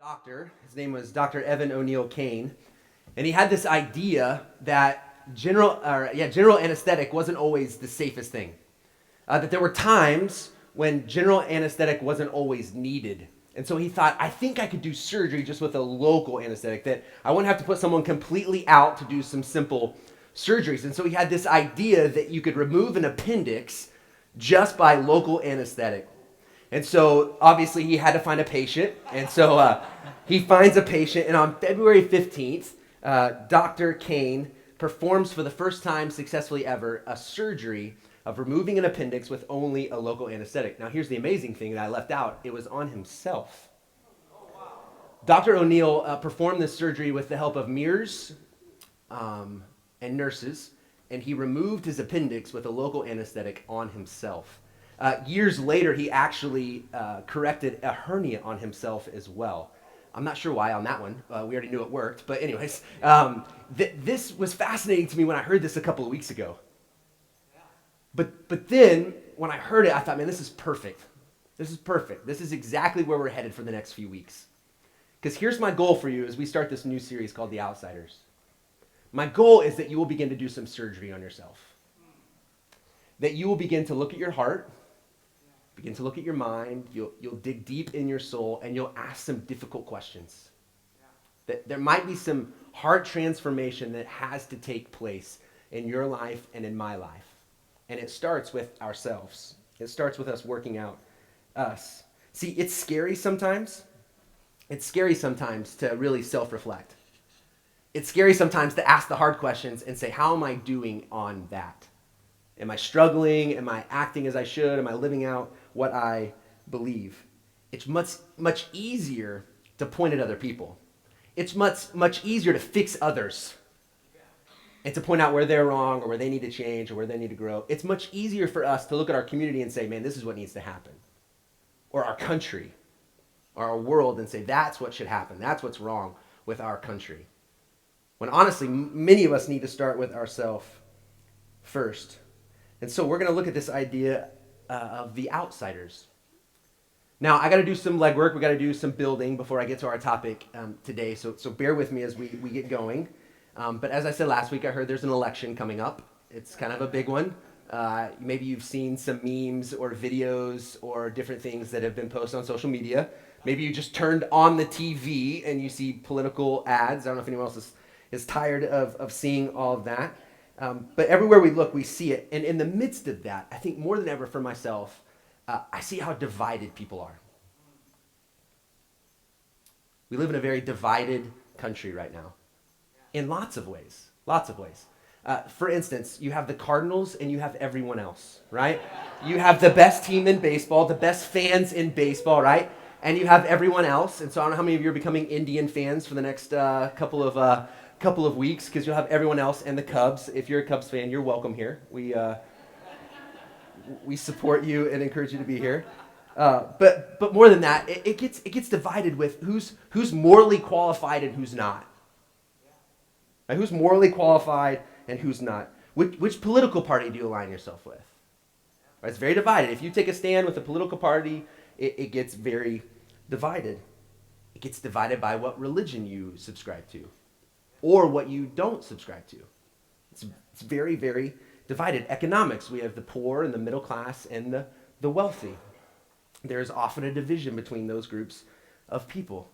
doctor. His name was Dr. Evan O'Neill Kane, and he had this idea that general anesthetic wasn't always the safest thing. That there were times when general anesthetic wasn't always needed. And so he thought, I think I could do surgery just with a local anesthetic, that I wouldn't have to put someone completely out to do some simple surgeries. And so he had this idea that you could remove an appendix just by local anesthetic. And so obviously he had to find a patient. And so he finds a patient. And on February 15th, Dr. Kane performs for the first time successfully ever a surgery of removing an appendix with only a local anesthetic. Now here's the amazing thing that I left out. It was on himself. Dr. O'Neill performed this surgery with the help of mirrors and nurses, and he removed his appendix with a local anesthetic on himself. Years later, he actually corrected a hernia on himself as well. I'm not sure why on that one. We already knew it worked. But anyways, this was fascinating to me when I heard this a couple of weeks ago. But then, when I heard it, I thought, man, this is perfect. This is perfect. This is exactly where we're headed for the next few weeks. Because here's my goal for you as we start this new series called The Outsiders. My goal is that you will begin to do some surgery on yourself. That you will begin to look at your heart, begin to look at your mind, you'll dig deep in your soul, and you'll ask some difficult questions. That there might be some heart transformation that has to take place in your life and in my life. And it starts with ourselves. It starts with us working out us. See, it's scary sometimes. It's scary sometimes to really self-reflect. It's scary sometimes to ask the hard questions and say, how am I doing on that? Am I struggling? Am I acting as I should? Am I living out what I believe? It's much easier to point at other people. It's much easier to fix others and to point out where they're wrong or where they need to change or where they need to grow. It's much easier for us to look at our community and say, man, this is what needs to happen. Or our country, or our world, and say, that's what should happen. That's what's wrong with our country. When honestly, many of us need to start with ourselves first. And so we're going to look at this idea of the outsiders. Now, I got to do some legwork. We got to do some building before I get to our topic today. So bear with me as we get going. But as I said last week, I heard there's an election coming up. It's kind of a big one. Maybe you've seen some memes or videos or different things that have been posted on social media. Maybe you just turned on the TV and you see political ads. I don't know if anyone else is tired of seeing all of that. But everywhere we look, we see it. And in the midst of that, I think more than ever for myself, I see how divided people are. We live in a very divided country right now. In lots of ways. For instance, you have the Cardinals and you have everyone else, right? You have the best team in baseball, the best fans in baseball, right? And you have everyone else. And so I don't know how many of you are becoming Indian fans for the next couple of weeks, because you'll have everyone else and the Cubs. If you're a Cubs fan, you're welcome here. We support you and encourage you to be here. But more than that, it gets divided with who's morally qualified and who's not. Right? Who's morally qualified and who's not? Which political party do you align yourself with? Right? It's very divided. If you take a stand with a political party, it gets very divided. It gets divided by what religion you subscribe to or what you don't subscribe to. It's very, very divided. Economics, we have the poor and the middle class and the wealthy. There's often a division between those groups of people.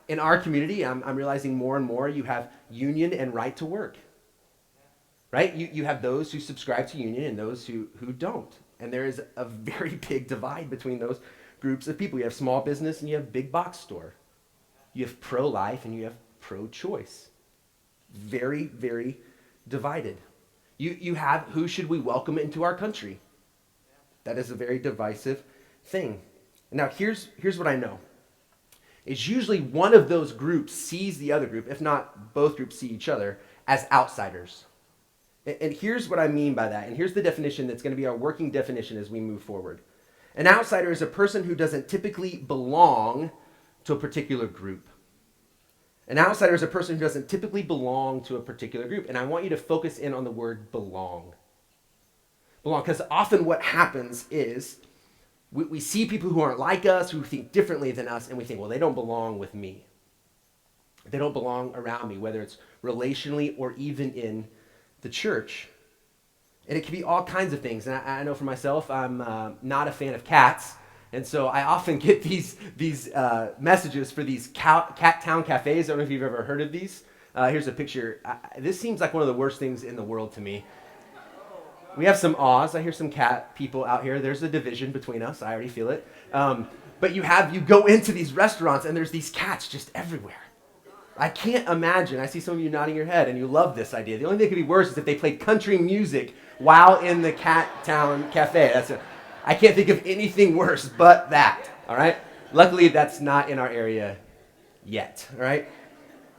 In our community, I'm realizing more and more you have union and right to work, right? You have those who subscribe to union and those who don't. And there is a very big divide between those groups of people. You have small business and you have big box store. You have pro-life and you have pro-choice. Very, very divided. You have who should we welcome into our country. That is a very divisive thing. Now, here's what I know. Is usually one of those groups sees the other group, if not both groups see each other, as outsiders. And here's what I mean by that. And here's the definition that's going to be our working definition as we move forward. An outsider is a person who doesn't typically belong to a particular group. An outsider is a person who doesn't typically belong to a particular group. And I want you to focus in on the word belong. Belong, because often what happens is we see people who aren't like us, who think differently than us, and we think, well, they don't belong with me. They don't belong around me, whether it's relationally or even in the church. And it can be all kinds of things. And I know for myself, I'm not a fan of cats. And so I often get these messages for these cat town cafes. I don't know if you've ever heard of these. Here's a picture. This seems like one of the worst things in the world to me. We have some Aws. I hear some cat people out here. There's a division between us. I already feel it. But you go into these restaurants and there's these cats just everywhere. I can't imagine. I see some of you nodding your head and you love this idea. The only thing that could be worse is if they played country music while in the cat town cafe. I can't think of anything worse but that. All right. Luckily, that's not in our area yet. All right.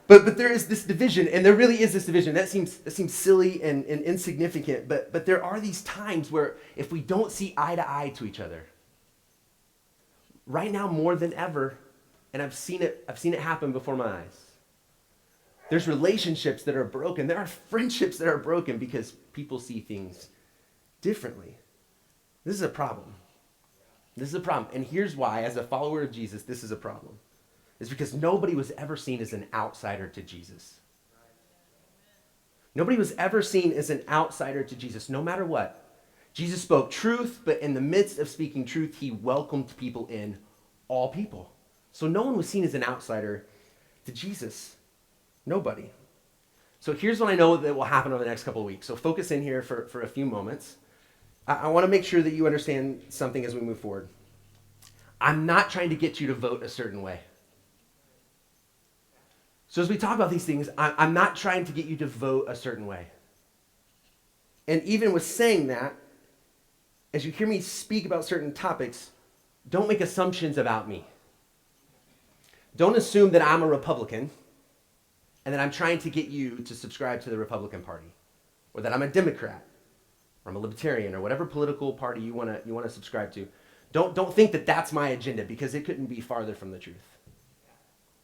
But there is this division, and there really is this division. That seems silly and insignificant, but there are these times where if we don't see eye to eye to each other, right now more than ever, and I've seen it happen before my eyes. There's relationships that are broken. There are friendships that are broken because people see things differently. This is a problem. This is a problem. And here's why, as a follower of Jesus, this is a problem. It's because nobody was ever seen as an outsider to Jesus. Nobody was ever seen as an outsider to Jesus, no matter what. Jesus spoke truth, but in the midst of speaking truth, he welcomed people in, all people. So no one was seen as an outsider to Jesus. Nobody. So here's what I know that will happen over the next couple of weeks. So focus in here for a few moments. I want to make sure that you understand something as we move forward. I'm not trying to get you to vote a certain way. So as we talk about these things, I'm not trying to get you to vote a certain way. And even with saying that, as you hear me speak about certain topics, don't make assumptions about me. Don't assume that I'm a Republican and that I'm trying to get you to subscribe to the Republican Party, or that I'm a Democrat, or I'm a Libertarian, or whatever political party you want to subscribe to. Don't think that that's my agenda, because it couldn't be farther from the truth.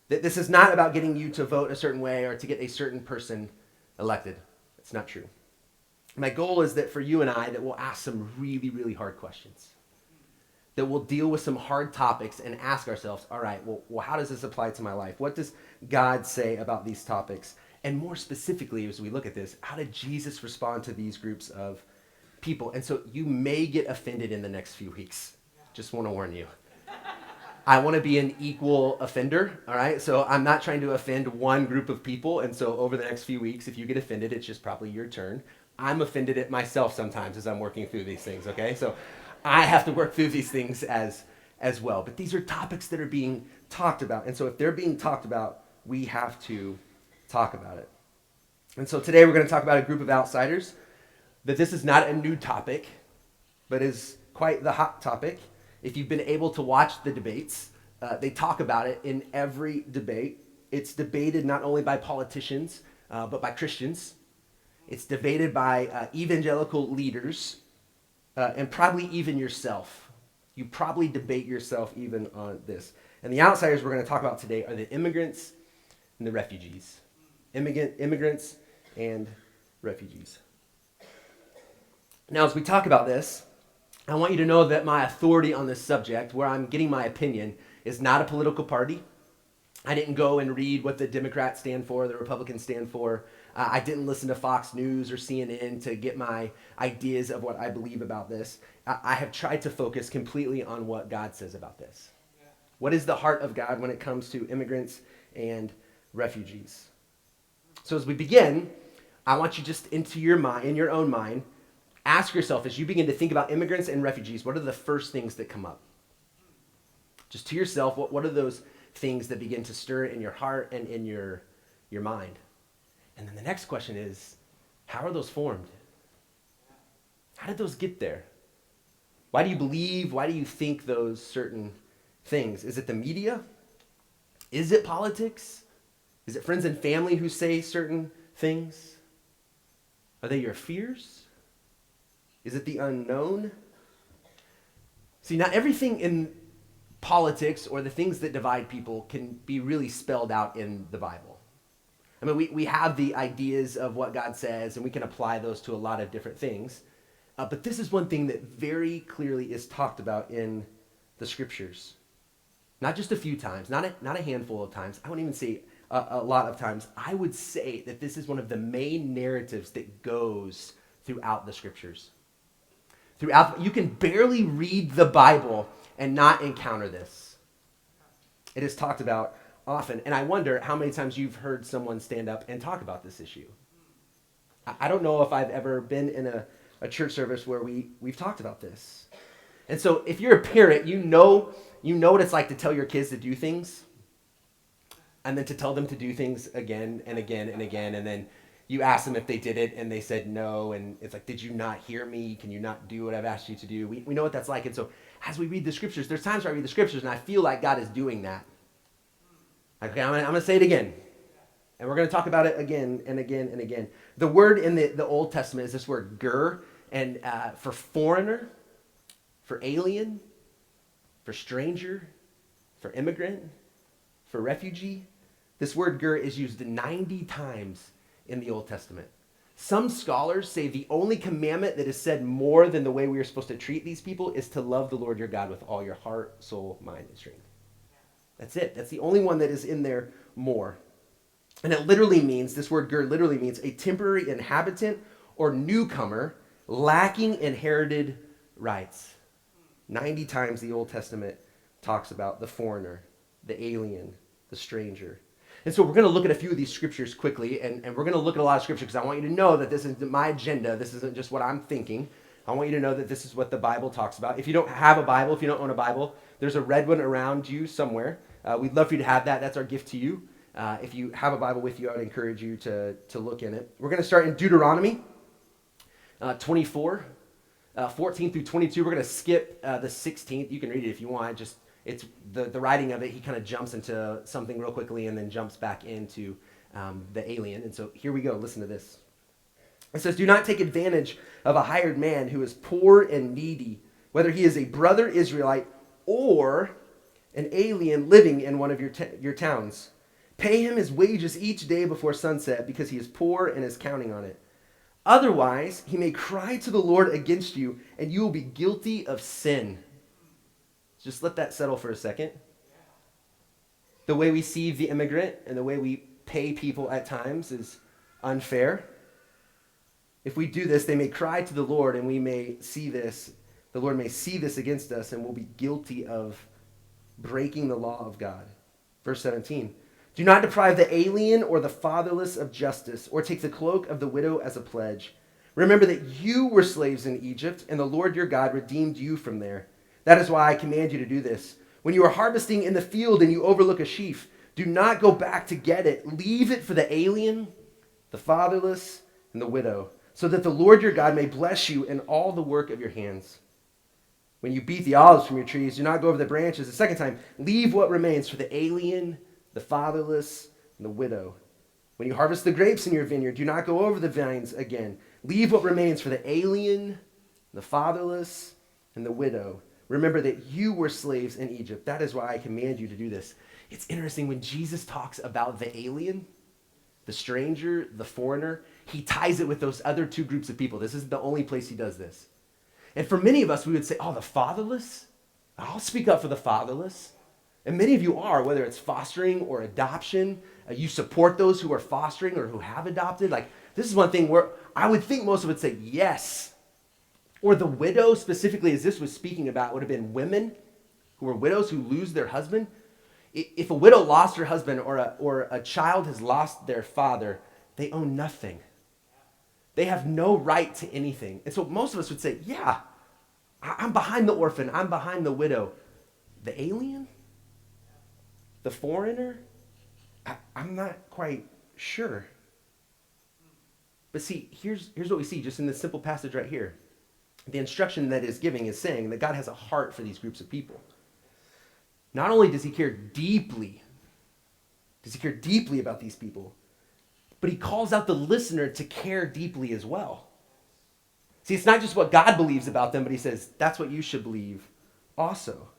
This is not about getting you to vote a certain way or to get a certain person elected. It's not true. My goal is that for you and I, that we'll ask some really, really hard questions, that we'll deal with some hard topics and ask ourselves, all right, well, how does this apply to my life? What does God say about these topics? And more specifically, as we look at this, how did Jesus respond to these groups of people? And so you may get offended in the next few weeks. Just want to warn you. I want to be an equal offender, all right? So I'm not trying to offend one group of people. And so over the next few weeks, if you get offended, it's just probably your turn. I'm offended at myself sometimes as I'm working through these things, okay? So I have to work through these things as well. But these are topics that are being talked about. And so if they're being talked about, we have to talk about it. And so today we're going to talk about a group of outsiders, that this is not a new topic, but is quite the hot topic. If you've been able to watch the debates, they talk about it in every debate. It's debated not only by politicians, but by Christians. It's debated by evangelical leaders, and probably even yourself. You probably debate yourself even on this. And the outsiders we're going to talk about today are the immigrants and the refugees. Immigrants and refugees. Now, as we talk about this, I want you to know that my authority on this subject, where I'm getting my opinion, is not a political party. I didn't go and read what the Democrats stand for, the Republicans stand for. I didn't listen to Fox News or CNN to get my ideas of what I believe about this. I have tried to focus completely on what God says about this. What is the heart of God when it comes to immigrants and refugees? So as we begin, I want you just in your own mind, ask yourself, as you begin to think about immigrants and refugees, what are the first things that come up? Just to yourself, what are those things that begin to stir in your heart and in your mind? And then the next question is, how are those formed? How did those get there? Why do you believe? Why do you think those certain things? Is it the media? Is it politics? Is it friends and family who say certain things? Are they your fears? Is it the unknown? See, not everything in politics or the things that divide people can be really spelled out in the Bible. I mean, we have the ideas of what God says, and we can apply those to a lot of different things. But this is one thing that very clearly is talked about in the scriptures. Not just a few times, not a handful of times. I wouldn't even say a lot of times, I would say that this is one of the main narratives that goes throughout the scriptures. Throughout, you can barely read the Bible and not encounter this. It is talked about often, and I wonder how many times you've heard someone stand up and talk about this issue. I don't know if I've ever been in a church service where we've talked about this. And so if you're a parent, you know what it's like to tell your kids to do things and then to tell them to do things again and again and again. And then you ask them if they did it and they said no. And it's like, did you not hear me? Can you not do what I've asked you to do? We know what that's like. And so as we read the scriptures, there's times where I read the scriptures and I feel like God is doing that. Okay, I'm going to say it again. And we're going to talk about it again and again and again. The word in the Old Testament is this word ger, and for foreigner, for alien, for stranger, for immigrant, for refugee. This word ger is used 90 times in the Old Testament. Some scholars say the only commandment that is said more than the way we are supposed to treat these people is to love the Lord your God with all your heart, soul, mind, and strength. That's it. That's the only one that is in there more. And it literally means, this word ger literally means a temporary inhabitant or newcomer lacking inherited rights. 90 times the Old Testament talks about the foreigner, the alien, the stranger. And so we're going to look at a few of these scriptures quickly, and we're going to look at a lot of scripture because I want you to know that this isn't my agenda. This isn't just what I'm thinking. I want you to know that this is what the Bible talks about. If you don't have a Bible, if you don't own a Bible, there's a red one around you somewhere. We'd love for you to have that. That's our gift to you. If you have a Bible with you, I would encourage you to look in it. We're going to start in Deuteronomy 24, 14 through 22. We're going to skip the 16th. You can read it if you want. Just it's the writing of it. He kind of jumps into something real quickly and then jumps back into the alien. And so here we go. Listen to this. It says, "Do not take advantage of a hired man who is poor and needy, whether he is a brother Israelite or an alien living in one of your towns. Pay him his wages each day before sunset because he is poor and is counting on it. Otherwise, he may cry to the Lord against you, and you will be guilty of sin." Just let that settle for a second. The way we see the immigrant and the way we pay people at times is unfair. If we do this, they may cry to the Lord, and we may see this. The Lord may see this against us, and we'll be guilty of breaking the law of God. Verse 17. "Do not deprive the alien or the fatherless of justice, or take the cloak of the widow as a pledge. Remember that you were slaves in Egypt, and the Lord your God redeemed you from there. That is why I command you to do this. When you are harvesting in the field and you overlook a sheaf, do not go back to get it. Leave it for the alien, the fatherless, and the widow, so that the Lord your God may bless you in all the work of your hands. When you beat the olives from your trees, do not go over the branches a second time. Leave what remains for the alien, the fatherless, and the widow. When you harvest the grapes in your vineyard, do not go over the vines again. Leave what remains for the alien, the fatherless, and the widow. Remember that you were slaves in Egypt. That is why I command you to do this." It's interesting when Jesus talks about the alien, the stranger, the foreigner, he ties it with those other two groups of people. This isn't the only place he does this. And for many of us, we would say, oh, the fatherless? I'll speak up for the fatherless. And many of you are, whether it's fostering or adoption, you support those who are fostering or who have adopted. Like, this is one thing where I would think most would say yes. Or the widow, specifically, as this was speaking about, would have been women who were widows who lose their husband. If a widow lost her husband or a child has lost their father, they own nothing. They have no right to anything. And so most of us would say, yeah, I'm behind the orphan. I'm behind the widow. The alien? The foreigner? I'm not quite sure. But see, here's what we see just in this simple passage right here. The instruction that is giving is saying that God has a heart for these groups of people. Not only does he care deeply about these people, but he calls out the listener to care deeply as well. See, it's not just what God believes about them, but he says, that's what you should believe also.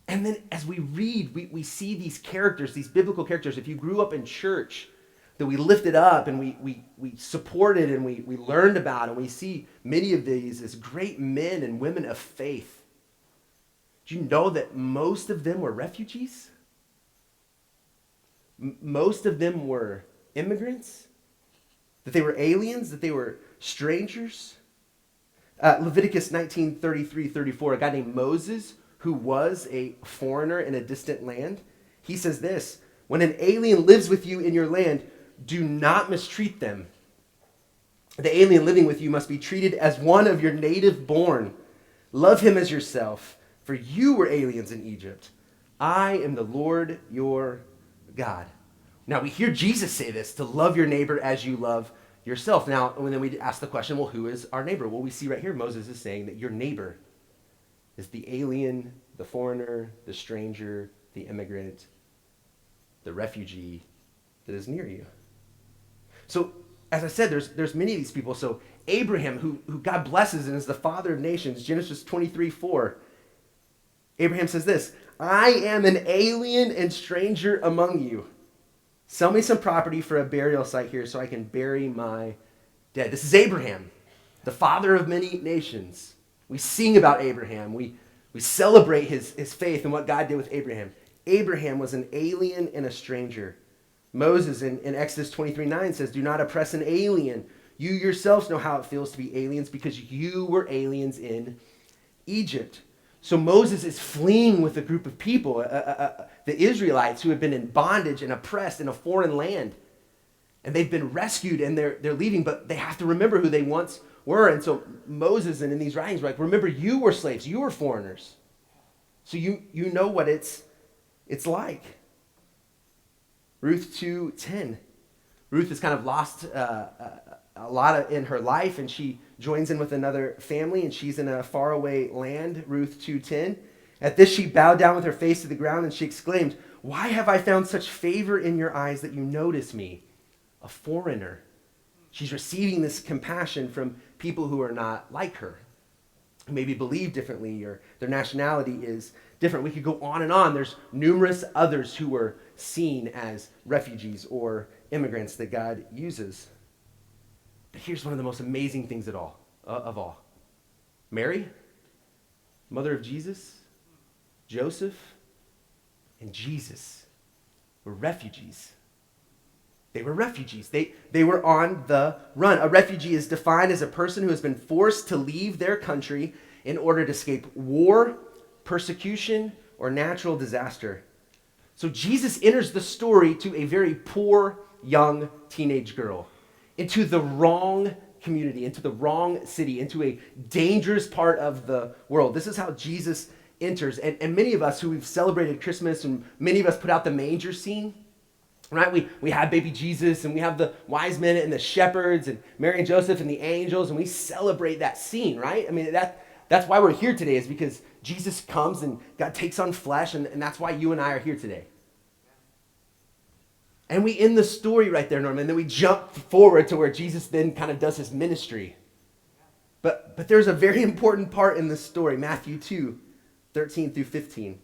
And then as we read, we see these characters, these biblical characters. If you grew up in church, that we lifted up and we supported and we learned about, and we see many of these as great men and women of faith. Do you know that most of them were refugees? Most of them were immigrants, that they were aliens, that they were strangers. Leviticus 19:33-34, a guy named Moses, who was a foreigner in a distant land, he says this: when an alien lives with you in your land, do not mistreat them. The alien living with you must be treated as one of your native born. Love him as yourself, for you were aliens in Egypt. I am the Lord your God. Now we hear Jesus say this, to love your neighbor as you love yourself. Now, and then we ask the question, well, who is our neighbor? Well, we see right here Moses is saying that your neighbor is the alien, the foreigner, the stranger, the immigrant, the refugee that is near you. So, as I said, there's many of these people. So Abraham, who God blesses and is the father of nations, Genesis 23:4, Abraham says this: I am an alien and stranger among you. Sell me some property for a burial site here so I can bury my dead. This is Abraham, the father of many nations. We sing about Abraham. We celebrate his faith and what God did with Abraham. Abraham was an alien and a stranger. Moses in Exodus 23:9 says, do not oppress an alien. You yourselves know how it feels to be aliens because you were aliens in Egypt. So Moses is fleeing with a group of people, the Israelites, who have been in bondage and oppressed in a foreign land. And they've been rescued and they're leaving, but they have to remember who they once were. And so Moses and in these writings were like, remember, you were slaves, you were foreigners. So you know what it's like. Ruth 2:10. Ruth has kind of lost a lot in her life, and she joins in with another family, and she's in a faraway land, Ruth 2:10. At this she bowed down with her face to the ground, and she exclaimed, why have I found such favor in your eyes that you notice me, a foreigner? She's receiving this compassion from people who are not like her, who maybe believe differently or their nationality is different. We could go on and on. There's numerous others who were seen as refugees or immigrants that God uses. But here's one of the most amazing things of all. Mary, mother of Jesus, Joseph, and Jesus were refugees. They were refugees. They were on the run. A refugee is defined as a person who has been forced to leave their country in order to escape war, persecution, or natural disaster. So Jesus enters the story to a very poor young teenage girl, into the wrong community, into the wrong city, into a dangerous part of the world. This is how Jesus enters. And many of us who we've celebrated Christmas, and many of us put out the manger scene, right? We have baby Jesus, and we have the wise men and the shepherds and Mary and Joseph and the angels, and we celebrate that scene, right? I mean, that's why we're here today, is because Jesus comes and God takes on flesh, and that's why you and I are here today. And we end the story right there, Norman, and then we jump forward to where Jesus then kind of does his ministry. But there's a very important part in this story, Matthew 2:13-15.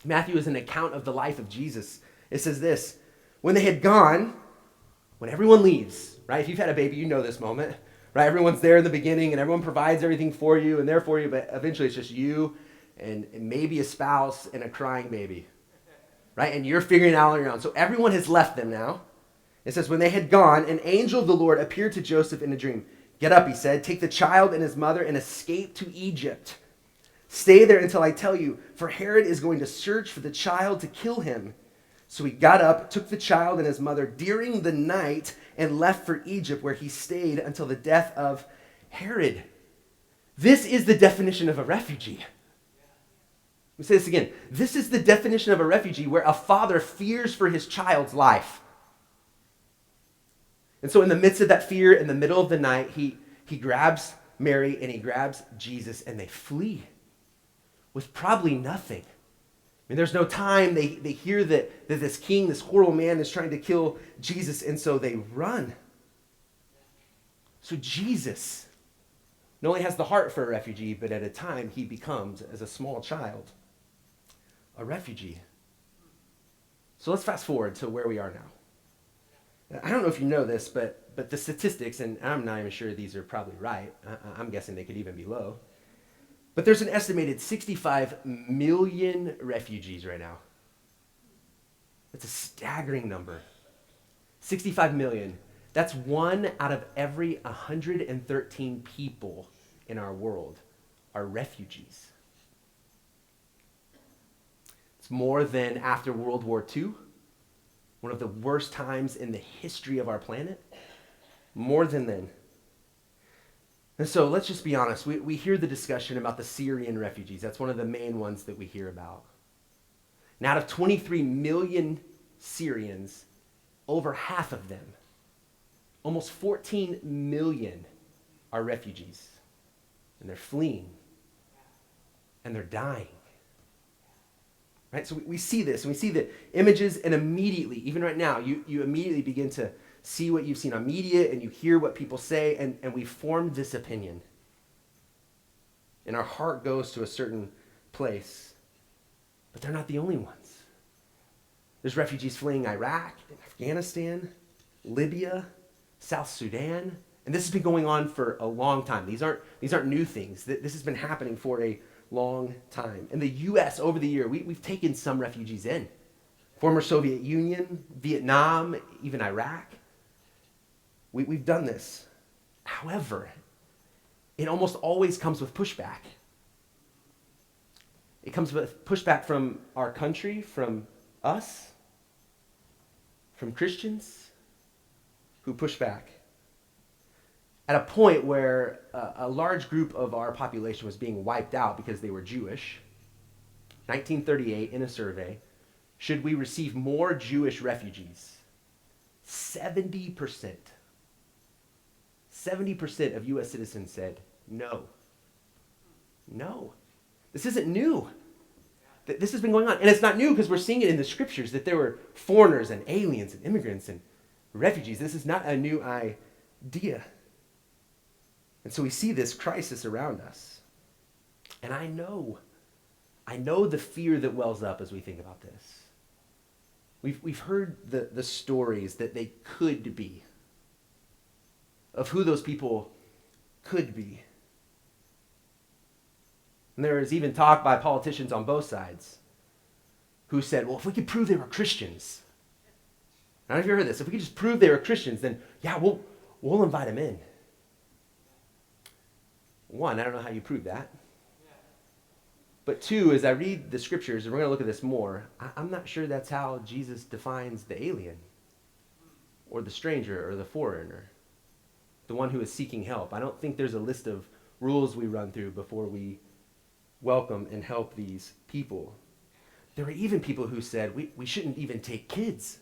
Matthew is an account of the life of Jesus. It says this: when they had gone, when everyone leaves, right? If you've had a baby, you know this moment, right? Everyone's there in the beginning, and everyone provides everything for you and there for you, but eventually it's just you and maybe a spouse and a crying baby, right? And you're figuring it out on your own. So everyone has left them now. It says, when they had gone, an angel of the Lord appeared to Joseph in a dream. Get up, he said, take the child and his mother and escape to Egypt. Stay there until I tell you, for Herod is going to search for the child to kill him. So he got up, took the child and his mother during the night, and left for Egypt, where he stayed until the death of Herod. This is the definition of a refugee. Let me say this again. This is the definition of a refugee, where a father fears for his child's life. And so in the midst of that fear, in the middle of the night, he grabs Mary and he grabs Jesus, and they flee with probably nothing. I mean, there's no time. They hear that this king, this horrible man, is trying to kill Jesus, and so they run. So Jesus not only has the heart for a refugee, but at a time he becomes, as a small child, a refugee. So let's fast forward to where we are now. I don't know if you know this, but the statistics, and I'm not even sure these are probably right. I'm guessing they could even be low. But there's an estimated 65 million refugees right now. That's a staggering number. 65 million. That's 1 out of every 113 people in our world are refugees. It's more than after World War II, one of the worst times in the history of our planet. More than then. And so let's just be honest. We hear the discussion about the Syrian refugees. That's one of the main ones that we hear about. And out of 23 million Syrians, over half of them, almost 14 million, are refugees. And they're fleeing. And they're dying. Right? So we see this, and we see the images, and immediately, even right now, you immediately begin to see what you've seen on media, and you hear what people say, and we form this opinion. And our heart goes to a certain place. But they're not the only ones. There's refugees fleeing Iraq, Afghanistan, Libya, South Sudan, and this has been going on for a long time. These aren't new things. This has been happening for a long time. In the U.S., over the year, we've taken some refugees in. Former Soviet Union, Vietnam, even Iraq. We've done this. However, it almost always comes with pushback. It comes with pushback from our country, from us, from Christians who push back. At a point where a large group of our population was being wiped out because they were Jewish, 1938, in a survey, should we receive more Jewish refugees? 70%. 70% of U.S. citizens said no. No. This isn't new. This has been going on. And it's not new because we're seeing it in the scriptures that there were foreigners and aliens and immigrants and refugees. This is not a new idea. And so we see this crisis around us. And I know the fear that wells up as we think about this. We've heard the stories that they could be, of who those people could be. And there is even talk by politicians on both sides who said, well, if we could prove they were Christians, I don't know if you heard this, if we could just prove they were Christians, then yeah, we'll invite them in. One, I don't know how you prove that. But two, as I read the scriptures, and we're going to look at this more, I'm not sure that's how Jesus defines the alien or the stranger or the foreigner, the one who is seeking help. I don't think there's a list of rules we run through before we welcome and help these people. There were even people who said we shouldn't even take kids.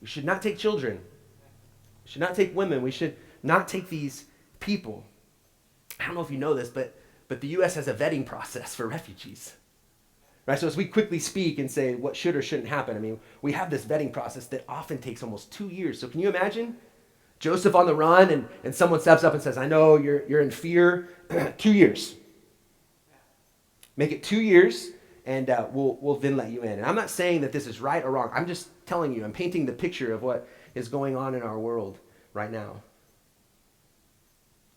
We should not take children. We should not take women. We should not take these people. I don't know if you know this, but the U.S. has a vetting process for refugees. Right? So as we quickly speak and say what should or shouldn't happen, I mean, we have this vetting process that often takes almost 2 years. So can you imagine Joseph on the run and someone steps up and says, I know you're in fear. 2 years. Make it 2 years, and we'll then let you in. And I'm not saying that this is right or wrong. I'm just telling you, I'm painting the picture of what is going on in our world right now.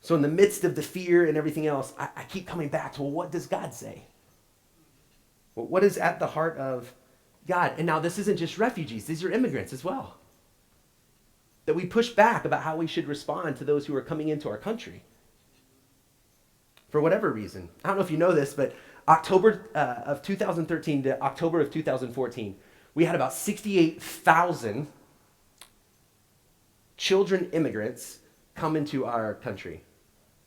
So in the midst of the fear and everything else, I keep coming back to, well, what does God say? Well, what is at the heart of God? And now this isn't just refugees. These are immigrants as well. That we push back about how we should respond to those who are coming into our country. For whatever reason. I don't know if you know this, but October of 2013 to October of 2014, we had about 68,000 children immigrants come into our country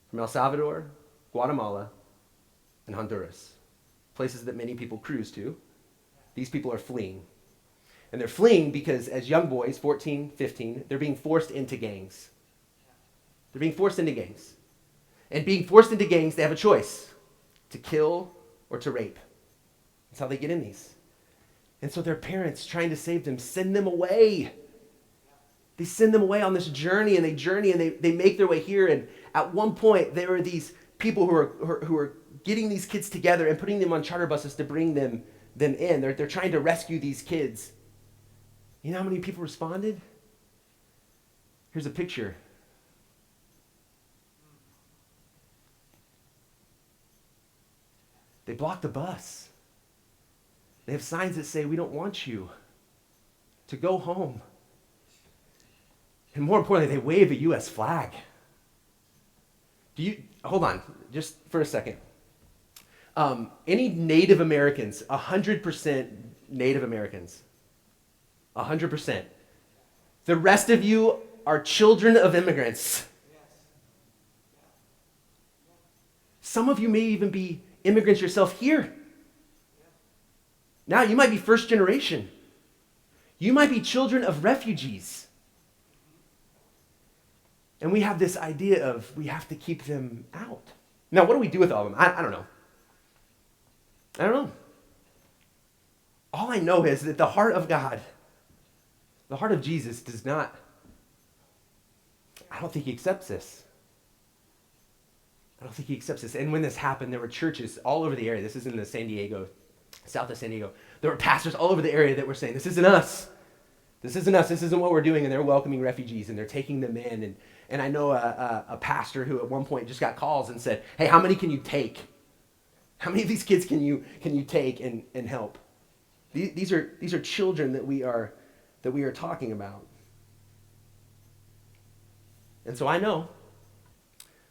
from El Salvador, Guatemala, and Honduras, places that many people cruise to. These people are fleeing. And they're fleeing because as young boys, 14, 15, they're being forced into gangs. They're being forced into gangs. And being forced into gangs, they have a choice to kill or to rape. That's how they get in these. And so their parents, trying to save them, send them away. They send them away on this journey, and they make their way here. And at one point, there are these people who are getting these kids together and putting them on charter buses to bring them in. They're trying to rescue these kids. You know how many people responded? Here's a picture. They blocked the bus. They have signs that say, we don't want you. to go home. And more importantly, they wave a U.S. flag. Hold on, just for a second. Any Native Americans, 100% Native Americans, 100%. The rest of you are children of immigrants. Some of you may even be immigrants yourself here. Now, you might be first generation. You might be children of refugees. And we have this idea of we have to keep them out. Now, what do we do with all of them? I don't know. I don't know. All I know is that the heart of God, the heart of Jesus does not, I don't think he accepts this. I don't think he accepts this. And when this happened, there were churches all over the area. This is in the San Diego, south of San Diego. There were pastors all over the area that were saying, this isn't us. This isn't us. This isn't what we're doing. And they're welcoming refugees and they're taking them in. And I know a pastor who at one point just got calls and said, hey, how many can you take? How many of these kids can you take and help? These are children that we are talking about. And so I know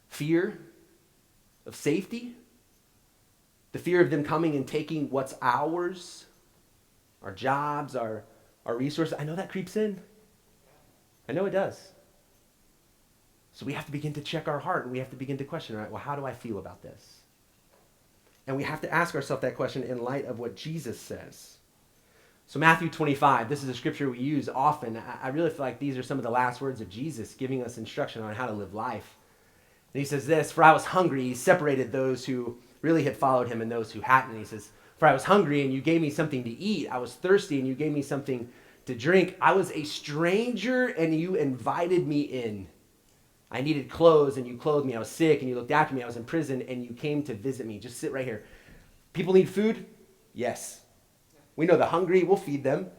fear of safety, the fear of them coming and taking what's ours, our jobs, our resources. I know that creeps in. I know it does. So we have to begin to check our heart and we have to begin to question, all right, well, how do I feel about this? And we have to ask ourselves that question in light of what Jesus says. So Matthew 25, this is a scripture we use often. I really feel like these are some of the last words of Jesus giving us instruction on how to live life. And he says this, for I was hungry, he separated those who really had followed him and those who hadn't. And he says, for I was hungry and you gave me something to eat. I was thirsty and you gave me something to drink. I was a stranger and you invited me in. I needed clothes and you clothed me. I was sick and you looked after me. I was in prison and you came to visit me. Just sit right here. People need food? Yes. We know the hungry, we'll feed them.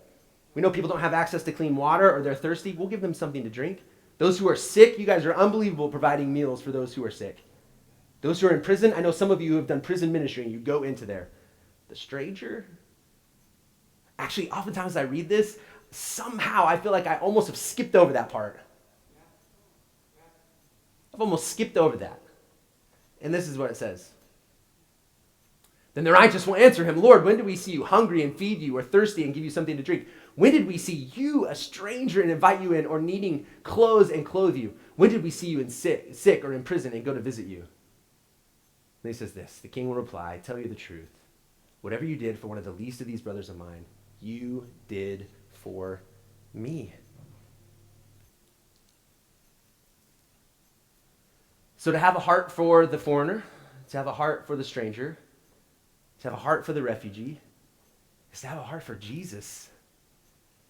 We know people don't have access to clean water or they're thirsty. We'll give them something to drink. Those who are sick, you guys are unbelievable providing meals for those who are sick. Those who are in prison, I know some of you who have done prison ministry and you go into there. The stranger? Actually, oftentimes I read this, somehow I feel like I almost have skipped over that part. I've almost skipped over that. And this is what it says. Then the righteous will answer him, Lord, when did we see you hungry and feed you, or thirsty and give you something to drink? When did we see you, a stranger, and invite you in, or needing clothes and clothe you? When did we see you sick or in prison and go to visit you? And he says this, the king will reply, I tell you the truth. Whatever you did for one of the least of these brothers of mine, you did for me. So to have a heart for the foreigner, to have a heart for the stranger, to have a heart for the refugee, is to have a heart for Jesus.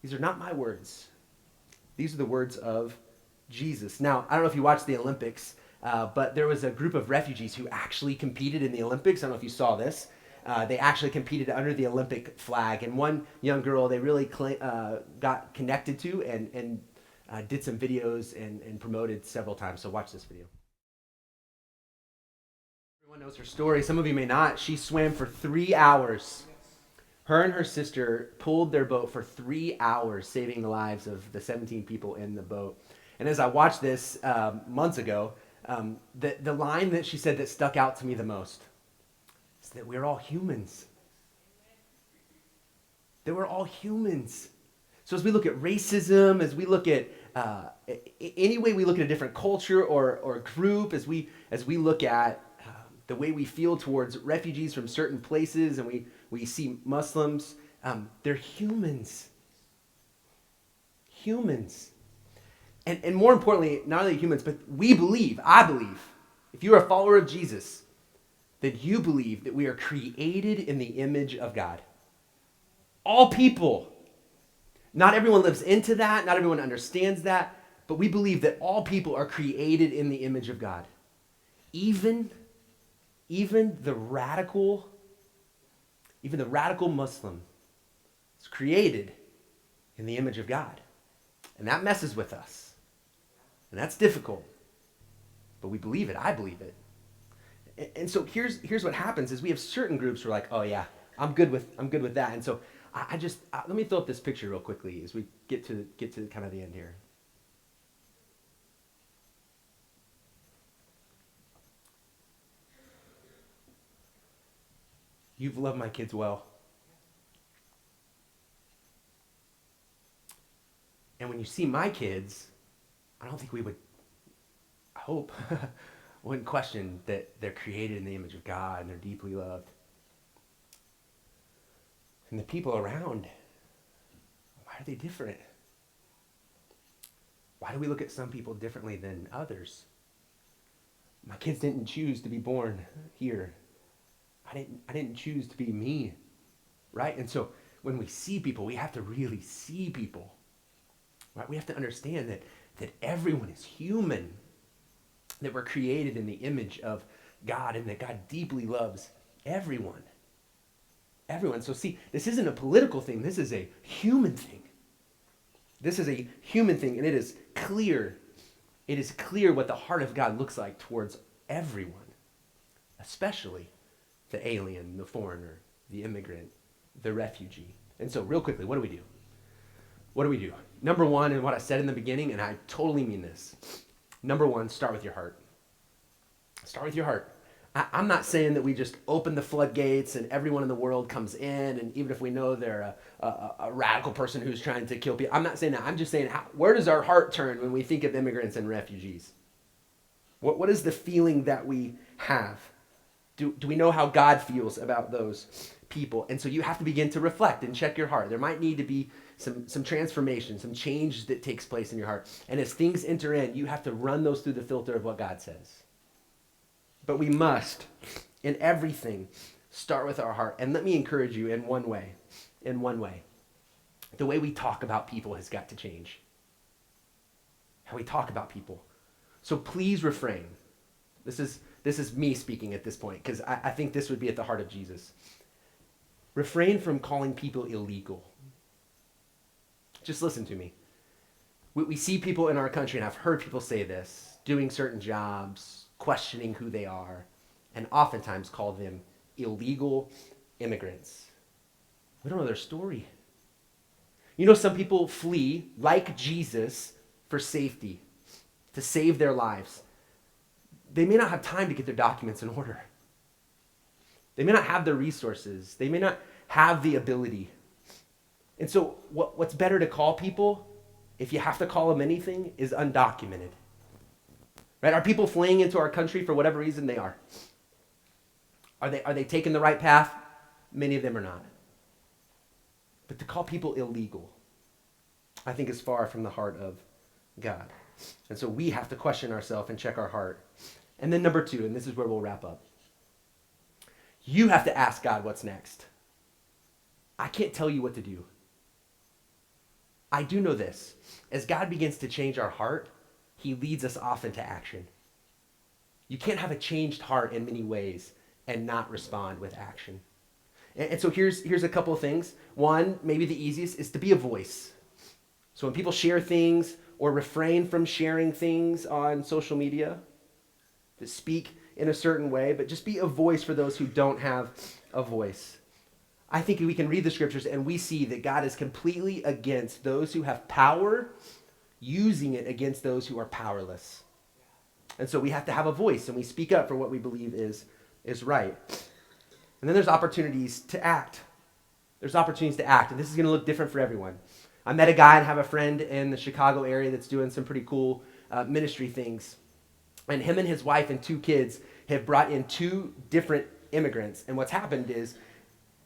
These are not my words. These are the words of Jesus. Now, I don't know if you watched the Olympics, but there was a group of refugees who actually competed in the Olympics. I don't know if you saw this. They actually competed under the Olympic flag. And one young girl they really got connected to and did some videos and promoted several times. So watch this video. Everyone knows her story. Some of you may not. She swam for 3 hours. Her and her sister pulled their boat for 3 hours, saving the lives of the 17 people in the boat. And as I watched this months ago, the line that she said that stuck out to me the most is that we're all humans. That we're all humans. So as we look at racism, as we look at any way we look at a different culture or group, as we look at the way we feel towards refugees from certain places, and we see Muslims, they're humans. Humans. And more importantly, not only humans, but I believe, if you are a follower of Jesus, that you believe that we are created in the image of God. All people. Not everyone lives into that, not everyone understands that, but we believe that all people are created in the image of God. Even the radical Muslim is created in the image of God. And that messes with us. And that's difficult. But we believe it. I believe it. And so here's what happens is we have certain groups who are like, oh yeah, I'm good with that. And so let me throw up this picture real quickly as we get to kind of the end here. You've loved my kids well. And when you see my kids, I don't think we would, I hope, wouldn't question that they're created in the image of God and they're deeply loved. And the people around, why are they different? Why do we look at some people differently than others? My kids didn't choose to be born here. I didn't choose to be me, right? And so when we see people, we have to really see people, right? We have to understand that everyone is human, that we're created in the image of God and that God deeply loves everyone. Everyone. So see, this isn't a political thing. This is a human thing. This is a human thing, and it is clear. It is clear what the heart of God looks like towards everyone, especially the alien, the foreigner, the immigrant, the refugee. And so real quickly, what do we do? What do we do? Number one, and what I said in the beginning, and I totally mean this. Number one, start with your heart. Start with your heart. I'm not saying that we just open the floodgates and everyone in the world comes in, and even if we know they're a radical person who's trying to kill people, I'm not saying that. I'm just saying, where does our heart turn when we think of immigrants and refugees? What is the feeling that we have? Do we know how God feels about those people? And so you have to begin to reflect and check your heart. There might need to be some transformation, some change that takes place in your heart. And as things enter in, you have to run those through the filter of what God says. But we must, in everything, start with our heart. And let me encourage you in one way. The way we talk about people has got to change. How we talk about people. So please refrain. This is me speaking at this point, because I think this would be at the heart of Jesus. Refrain from calling people illegal. Just listen to me. We see people in our country, and I've heard people say this, doing certain jobs, questioning who they are, and oftentimes call them illegal immigrants. We don't know their story. You know, some people flee, like Jesus, for safety, to save their lives. They may not have time to get their documents in order. They may not have the resources. They may not have the ability. And so what's better to call people, if you have to call them anything, is undocumented. Right? Are people fleeing into our country for whatever reason? They are. Are they taking the right path? Many of them are not. But to call people illegal, I think is far from the heart of God. And so we have to question ourselves and check our heart. And then number two, and this is where we'll wrap up. You have to ask God what's next. I can't tell you what to do. I do know this. As God begins to change our heart, he leads us off into action. You can't have a changed heart in many ways and not respond with action. And so here's a couple of things. One, maybe the easiest, is to be a voice. So when people share things or refrain from sharing things on social media, to speak in a certain way, but just be a voice for those who don't have a voice. I think we can read the scriptures and we see that God is completely against those who have power, using it against those who are powerless. And so we have to have a voice and we speak up for what we believe is right. And then there's opportunities to act. There's opportunities to act, and this is going to look different for everyone. I met a guy and have a friend in the Chicago area that's doing some pretty cool ministry things. And him and his wife and 2 kids have brought in 2 different immigrants. And what's happened is,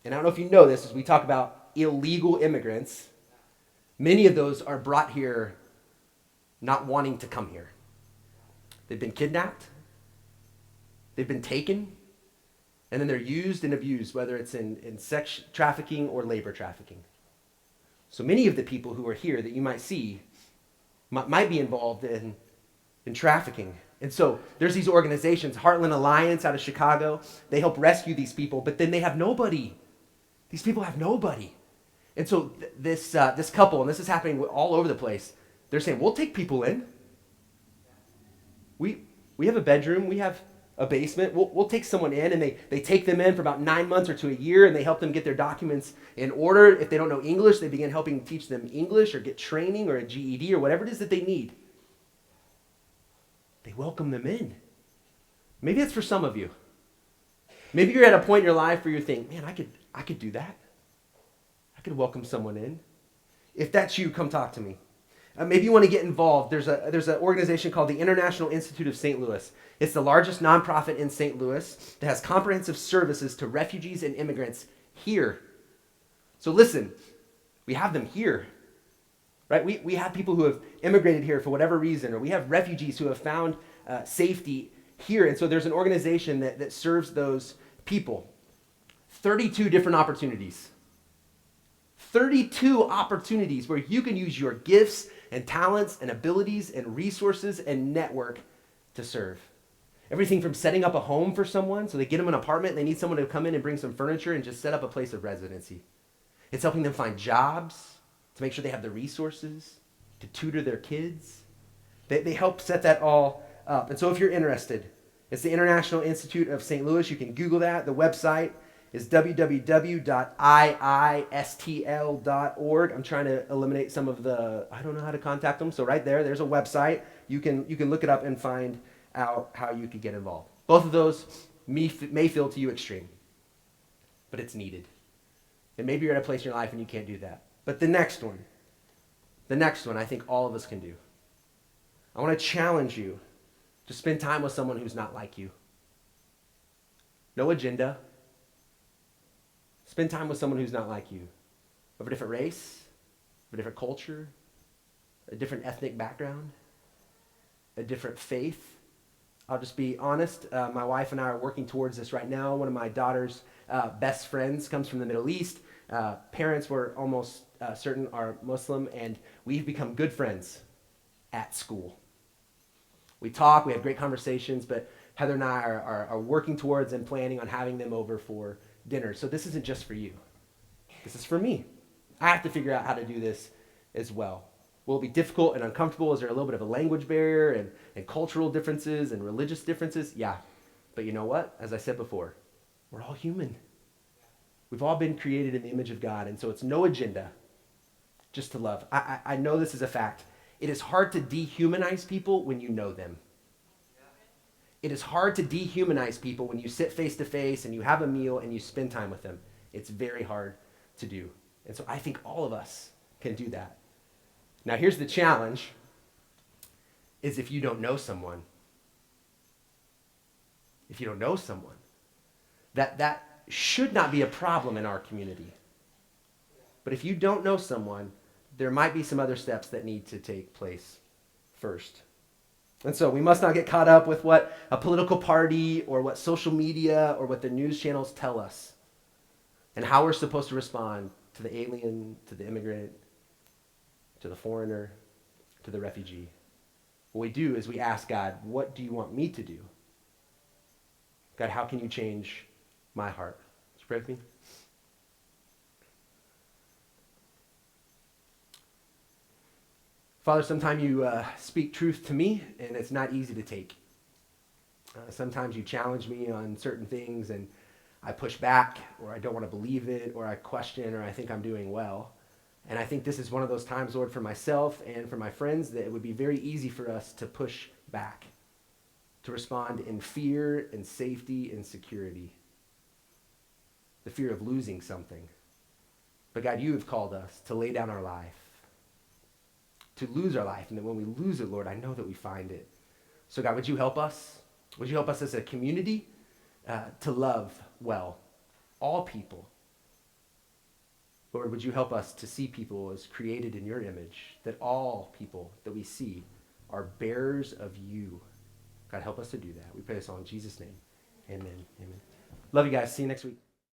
and I don't know if you know this, as we talk about illegal immigrants, many of those are brought here not wanting to come here. They've been kidnapped, they've been taken, and then they're used and abused, whether it's in sex trafficking or labor trafficking. So many of the people who are here that you might see might be involved in trafficking. And so there's these organizations, Heartland Alliance out of Chicago. They help rescue these people, but then they have nobody. These people have nobody. And so this couple, and this is happening all over the place, they're saying, we'll take people in. We have a bedroom. We have a basement, we'll take someone in, and they take them in for about 9 months or to a year, and they help them get their documents in order. If they don't know English, they begin helping teach them English or get training or a GED or whatever it is that they need. They welcome them in. Maybe it's for some of you. Maybe you're at a point in your life where you think, man, I could do that. I could welcome someone in. If that's you, come talk to me. Maybe you want to get involved. There's an organization called the International Institute of St. Louis. It's the largest nonprofit in St. Louis that has comprehensive services to refugees and immigrants here. So listen, we have them here, right? We have people who have immigrated here for whatever reason, or we have refugees who have found safety here. And so there's an organization that serves those people. 32 different opportunities. 32 opportunities where you can use your gifts and talents and abilities and resources and network to serve. Everything from setting up a home for someone, so they get them an apartment, they need someone to come in and bring some furniture and just set up a place of residency. It's helping them find jobs, to make sure they have the resources, to tutor their kids. They help set that all up. And so if you're interested, it's the International Institute of St. Louis. You can Google that. The website is www.iistl.org. I'm trying to eliminate some of the, I don't know how to contact them. So right there's a website. You can look it up and find out how you could get involved. Both of those may feel to you extreme, but it's needed. And maybe you're at a place in your life and you can't do that. But the next one I think all of us can do. I want to challenge you to spend time with someone who's not like you. No agenda. Spend time with someone who's not like you, of a different race, of a different culture, a different ethnic background, a different faith. I'll just be honest. My wife and I are working towards this right now. One of my daughter's best friends comes from the Middle East. Parents were almost certain are Muslim, and we've become good friends at school. We talk, we have great conversations, but Heather and I are working towards and planning on having them over for dinner. So this isn't just for you. This is for me. I have to figure out how to do this as well. Will it be difficult and uncomfortable? Is there a little bit of a language barrier and cultural differences and religious differences? Yeah. But you know what? As I said before, we're all human. We've all been created in the image of God, and so it's no agenda, just to love. I know this is a fact. It is hard to dehumanize people when you know them. It is hard to dehumanize people when you sit face to face and you have a meal and you spend time with them. It's very hard to do. And so I think all of us can do that. Now here's the challenge, is if you don't know someone. If you don't know someone, that should not be a problem in our community. But if you don't know someone, there might be some other steps that need to take place first. And so we must not get caught up with what a political party or what social media or what the news channels tell us and how we're supposed to respond to the alien, to the immigrant, to the foreigner, to the refugee. What we do is we ask God, what do you want me to do? God, how can you change my heart? Would you pray with me? Father, sometimes you speak truth to me, and it's not easy to take. Sometimes you challenge me on certain things, and I push back, or I don't want to believe it, or I question, or I think I'm doing well. And I think this is one of those times, Lord, for myself and for my friends, that it would be very easy for us to push back, to respond in fear and safety and security, the fear of losing something. But God, you have called us to lay down our life, to lose our life, and that when we lose it, Lord, I know that we find it. So God, would you help us? Would you help us as a community to love well all people? Lord, would you help us to see people as created in your image, that all people that we see are bearers of you. God, help us to do that. We pray this all in Jesus' name. Amen. Amen. Love you guys. See you next week.